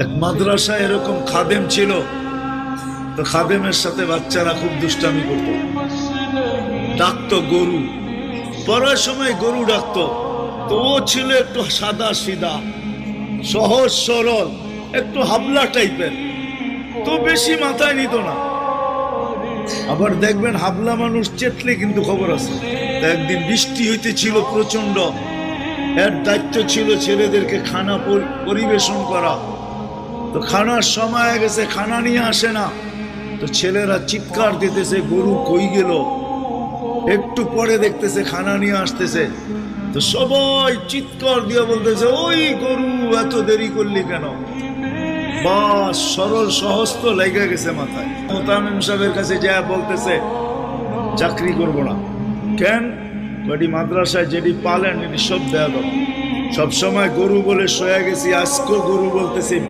এক মাদ্রাসায় এরকম খাদেম ছিল, তো খাদেমের সাথে বাচ্চারা খুব দুষ্টামি করত, ডাকতো গরু, পড়ার সময় গরু ডাকতো। তো ও ছিল একটু সাদা সিধা, সহজ সরল, একটু হাবলা টাইপের, তো বেশি মাথায় নিত না। আবার দেখবেন হাবলা মানুষ চেতলে কিন্তু খবর আছে। তো একদিন বৃষ্টি হইতেছিল প্রচন্ড, এর দায়িত্ব ছিল ছেলেদেরকে খানা পরিবেশন করা। তো খানার সময় গেছে, খানা নিয়ে আসে না, তো ছেলেরা চিৎকার দিতেছে গরু কই গেল। একটু পরে দেখতেছে খানা নিয়ে আসতেছে, তো সবাই চিৎকার দিয়ে বলতেছে ওই গরু এত দেরি করলি কেন। বাস সরল সহজ তো লেগে গেছে মাথায়। মোতামিম সাহেবের কাছে যা বলতেছে চাকরি করব না। কেন? বাড়ি মাদ্রাসায় যেটি পালেন এটি সব দেয়া দাও। সবসময় গরু বলে শোয়া গেছি, আজকেও গরু বলতেছি।